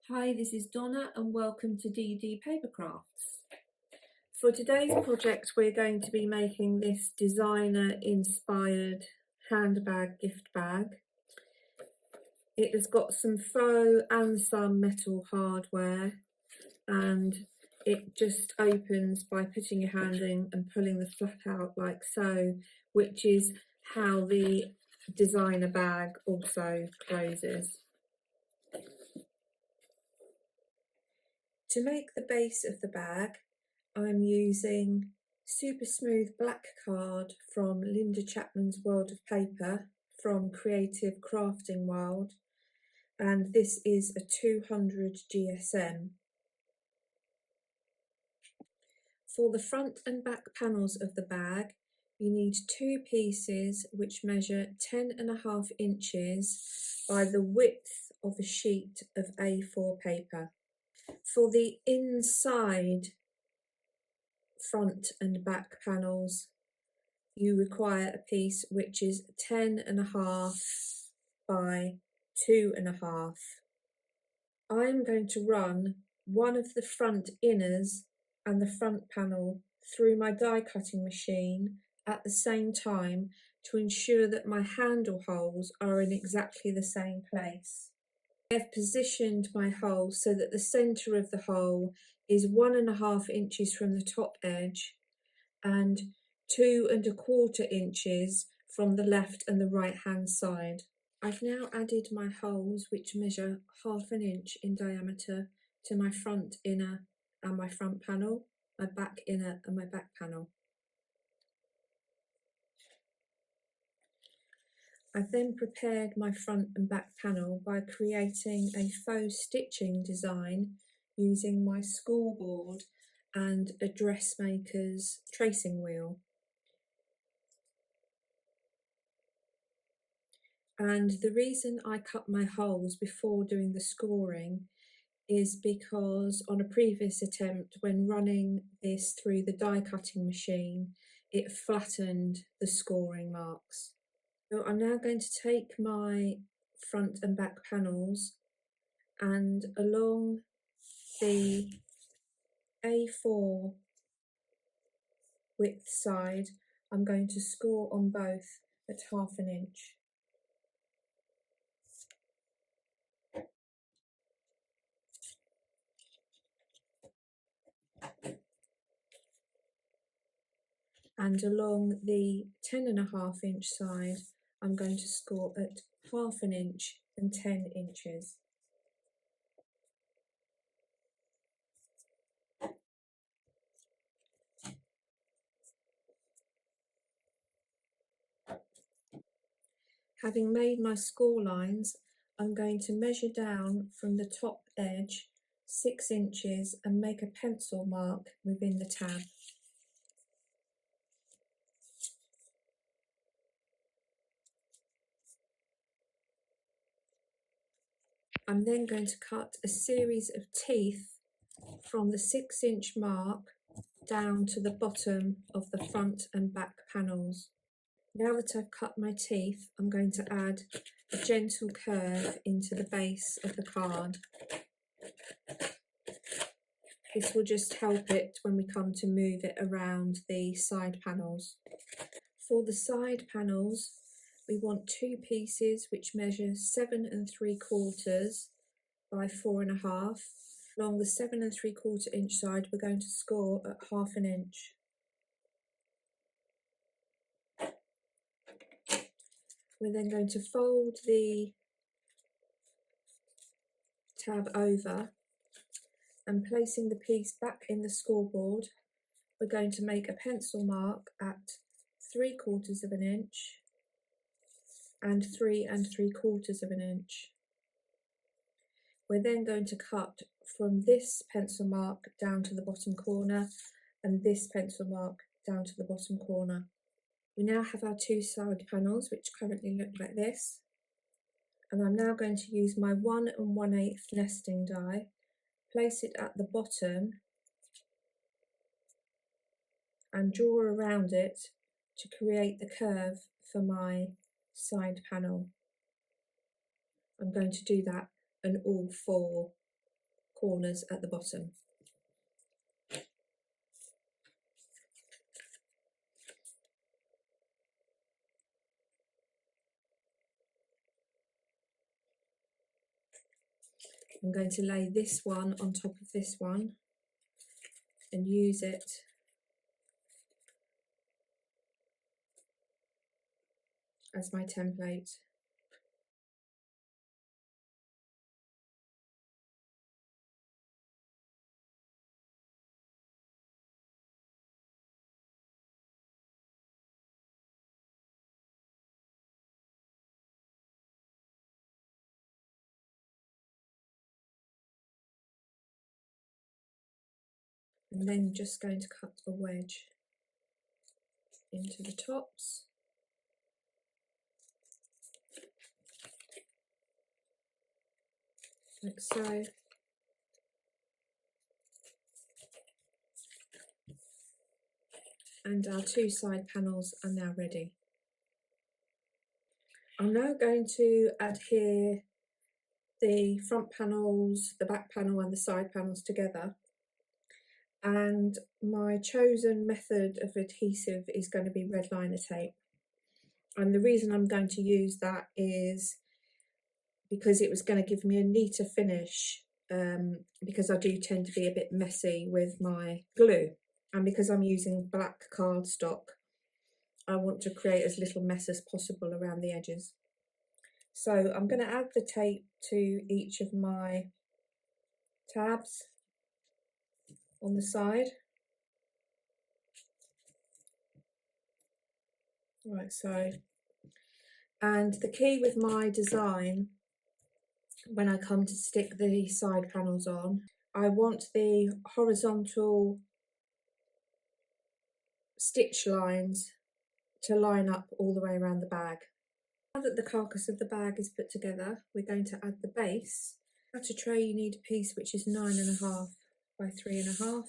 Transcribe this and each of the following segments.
Hi, this is Donna and welcome to DD Paper Crafts. For today's project we're going to be making this designer inspired handbag gift bag. It has got some faux and some metal hardware, and it just opens by putting your hand in and pulling the flap out like so, which is how the designer bag also closes. To make the base of the bag, I'm using super smooth black card from Linda Chapman's World of Paper from Creative Crafting World, and this is a 200 GSM. For the front and back panels of the bag, you need two pieces which measure 10.5 inches by the width of a sheet of A4 paper. For the inside front and back panels, you require a piece which is 10.5 by 2.5. I'm going to run one of the front inners and the front panel through my die cutting machine at the same time to ensure that my handle holes are in exactly the same place. I have positioned my hole so that the centre of the hole is 1.5 inches from the top edge and 2.25 inches from the left and the right hand side. I've now added my holes, which measure 1/2 inch in diameter, to my front inner and my front panel, my back inner and my back panel. I've then prepared my front and back panel by creating a faux stitching design using my school board and a dressmaker's tracing wheel. And the reason I cut my holes before doing the scoring is because on a previous attempt, when running this through the die cutting machine, it flattened the scoring marks. So I'm now going to take my front and back panels, and along the A4 width side, I'm going to score on both at 1/2 inch. And along the 10.5 inch side, I'm going to score at 1/2 inch and 10 inches. Having made my score lines, I'm going to measure down from the top edge 6 inches and make a pencil mark within the tab. I'm then going to cut a series of teeth from the 6 inch mark down to the bottom of the front and back panels. Now that I've cut my teeth, I'm going to add a gentle curve into the base of the card. This will just help it when we come to move it around the side panels. For the side panels, we want two pieces which measure 7 3/4 by 4.5. Along the 7 3/4 inch side, we're going to score at 1/2 inch. We're then going to fold the tab over, and placing the piece back in the scoreboard, we're going to make a pencil mark at 3/4 inch and 3 3/4 inch. We're then going to cut from this pencil mark down to the bottom corner and this pencil mark down to the bottom corner. We now have our two side panels, which currently look like this. And I'm now going to use my 1 1/8 nesting die, place it at the bottom and draw around it to create the curve for my side panel. I'm going to do that on all 4 corners at the bottom. I'm going to lay this one on top of this one and use it as my template. And then just going to cut a wedge into the tops. Like so. And our two side panels are now ready. I'm now going to adhere the front panels, the back panel and the side panels together. And my chosen method of adhesive is going to be red liner tape. And the reason I'm going to use that is because it was going to give me a neater finish, because I do tend to be a bit messy with my glue. And because I'm using black cardstock, I want to create as little mess as possible around the edges. So I'm going to add the tape to each of my tabs on the side. Like so. And the key with my design, when I come to stick the side panels on, I want the horizontal stitch lines to line up all the way around the bag. Now that the carcass of the bag is put together, we're going to add the base. To tray you need a piece which is 9.5 by 3.5,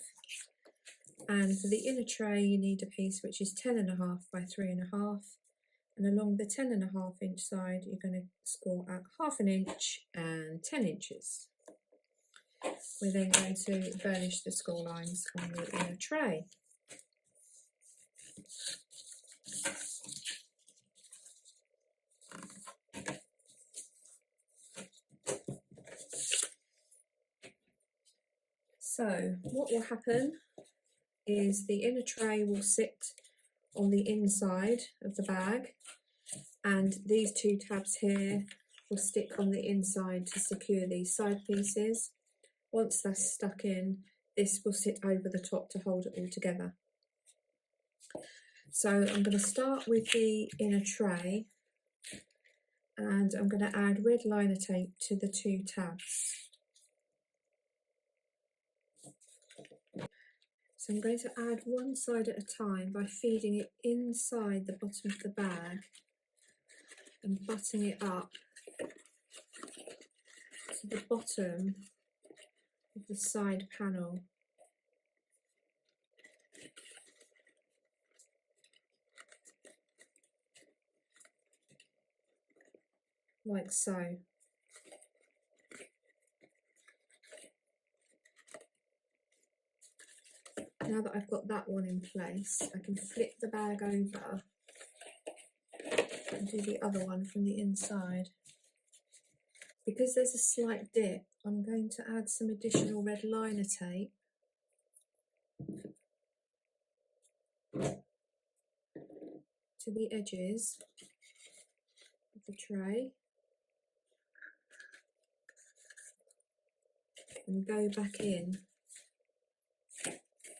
and for the inner tray you need a piece which is 10.5 by 3.5, and along the 10.5 inch side you're going to score out 1/2 inch and 10 inches. We're then going to burnish the score lines on the inner tray. So what will happen is the inner tray will sit on the inside of the bag, and these two tabs here will stick on the inside to secure these side pieces. Once that's stuck in, this will sit over the top to hold it all together. So I'm going to start with the inner tray, and I'm going to add red liner tape to the two tabs. So I'm going to add one side at a time by feeding it inside the bottom of the bag and butting it up to the bottom of the side panel. Like so. Now that I've got that one in place, I can flip the bag over and do the other one from the inside. Because there's a slight dip, I'm going to add some additional red liner tape to the edges of the tray and go back in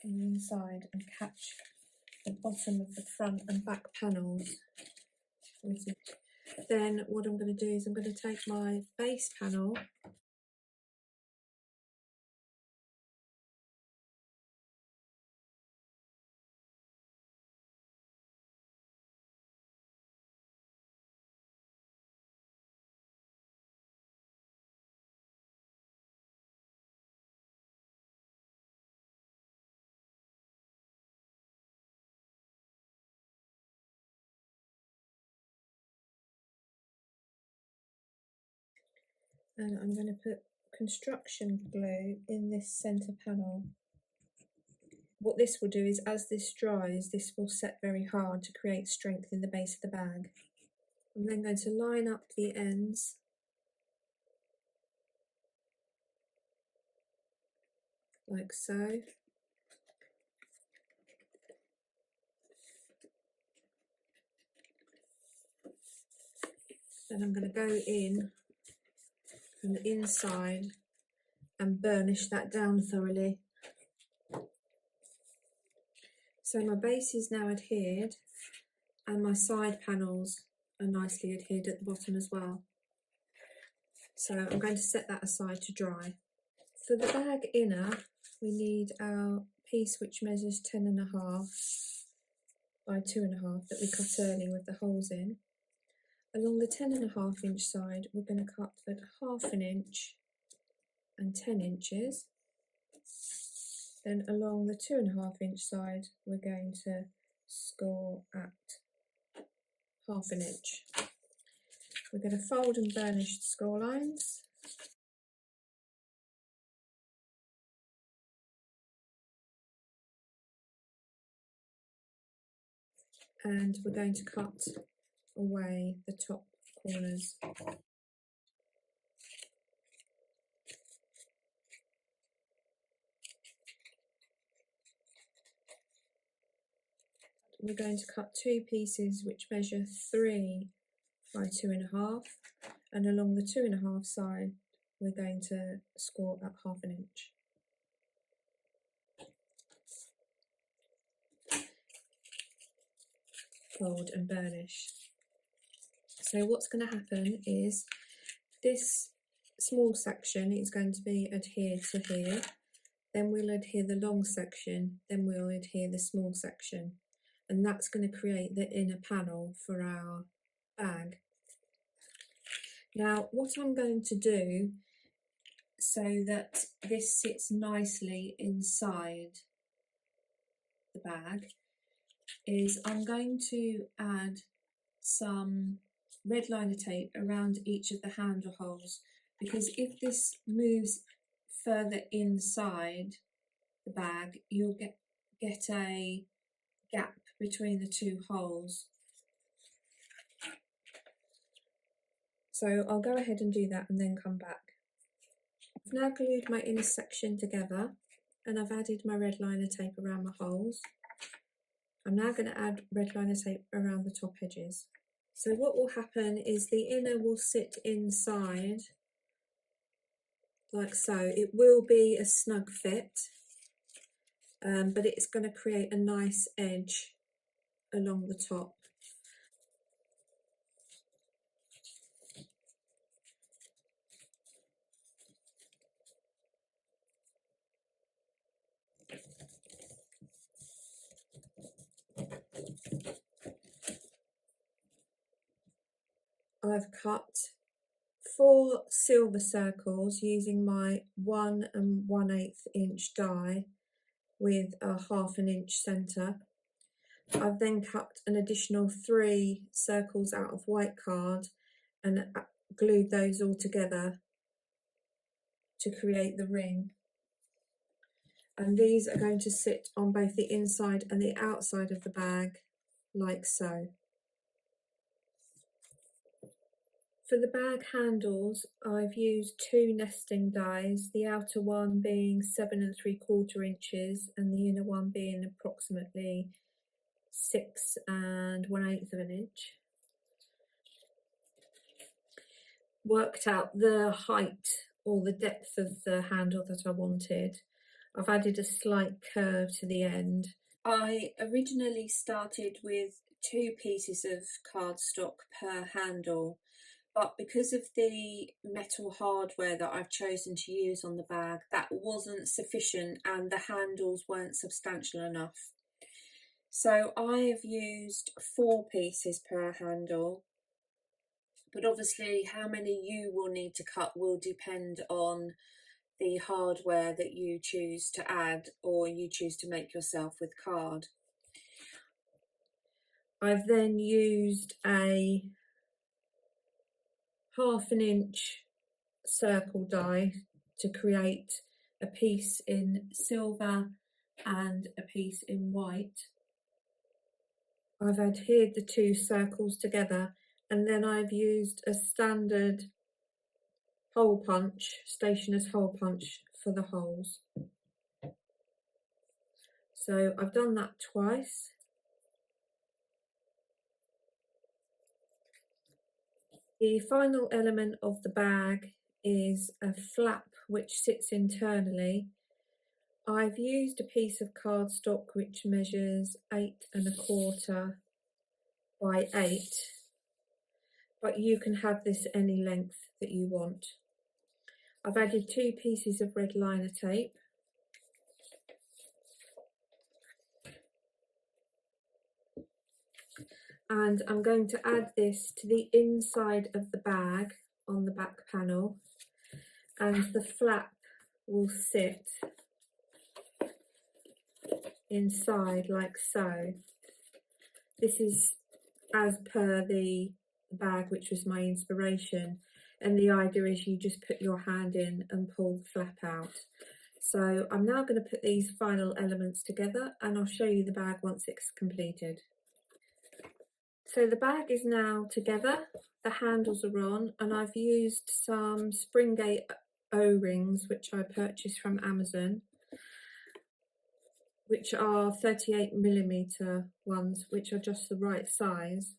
on the inside and catch the bottom of the front and back panels with it. Then what I'm going to do is I'm going to take my base panel and I'm going to put construction glue in this centre panel. What this will do is, as this dries, this will set very hard to create strength in the base of the bag. I'm then going to line up the ends like so. Then I'm going to go in from the inside and burnish that down thoroughly. So my base is now adhered and my side panels are nicely adhered at the bottom as well. So I'm going to set that aside to dry. For the bag inner, we need our piece which measures 10.5 by 2.5 that we cut early with the holes in. Along the 10.5 inch side, we're going to cut at 1/2 inch and 10 inches. Then along the 2.5 inch side, we're going to score at 1/2 inch. We're going to fold and burnish the score lines. And we're going to cut away the top corners. We're going to cut 2 pieces which measure 3 by 2.5, and along the 2.5 side we're going to score at 1/2 inch. Fold and burnish. So what's going to happen is this small section is going to be adhered to here, then we'll adhere the long section, then we'll adhere the small section, and that's going to create the inner panel for our bag. Now what I'm going to do so that this sits nicely inside the bag is I'm going to add some red liner tape around each of the handle holes, because if this moves further inside the bag, you'll get a gap between the 2 holes. So I'll go ahead and do that and then come back. I've now glued my inner section together and I've added my red liner tape around my holes. I'm now going to add red liner tape around the top edges. So what will happen is the inner will sit inside like so. It will be a snug fit, but it's going to create a nice edge along the top. I've cut 4 silver circles using my 1 1/8 inch die with a 1/2 inch centre. I've then cut an additional 3 circles out of white card and glued those all together to create the ring. And these are going to sit on both the inside and the outside of the bag like so. For the bag handles, I've used 2 nesting dies, the outer one being 7 3/4 inches and the inner one being approximately 6 1/8 of an inch. Worked out the height or the depth of the handle that I wanted. I've added a slight curve to the end. I originally started with 2 pieces of cardstock per handle, but because of the metal hardware that I've chosen to use on the bag, that wasn't sufficient and the handles weren't substantial enough. So I've used 4 pieces per handle, but obviously how many you will need to cut will depend on the hardware that you choose to add or you choose to make yourself with card. I've then used a 1/2 inch circle die to create a piece in silver and a piece in white. I've adhered the two circles together, and then I've used a standard hole punch, stationer's hole punch for the holes. So I've done that twice. The final element of the bag is a flap which sits internally. I've used a piece of cardstock which measures 8 1/4 by 8, but you can have this any length that you want. I've added 2 pieces of red liner tape. And I'm going to add this to the inside of the bag on the back panel, and the flap will sit inside like so. This is as per the bag which was my inspiration, and the idea is you just put your hand in and pull the flap out. So I'm now going to put these final elements together, and I'll show you the bag once it's completed. So the bag is now together, the handles are on, and I've used some Springate O-rings which I purchased from Amazon, which are 38mm ones, which are just the right size.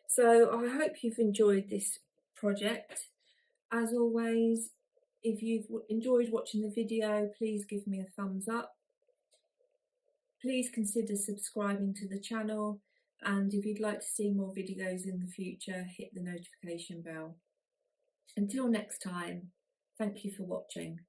So I hope you've enjoyed this project. As always, if you've enjoyed watching the video, please give me a thumbs up. Please consider subscribing to the channel, and if you'd like to see more videos in the future, hit the notification bell. Until next time, thank you for watching.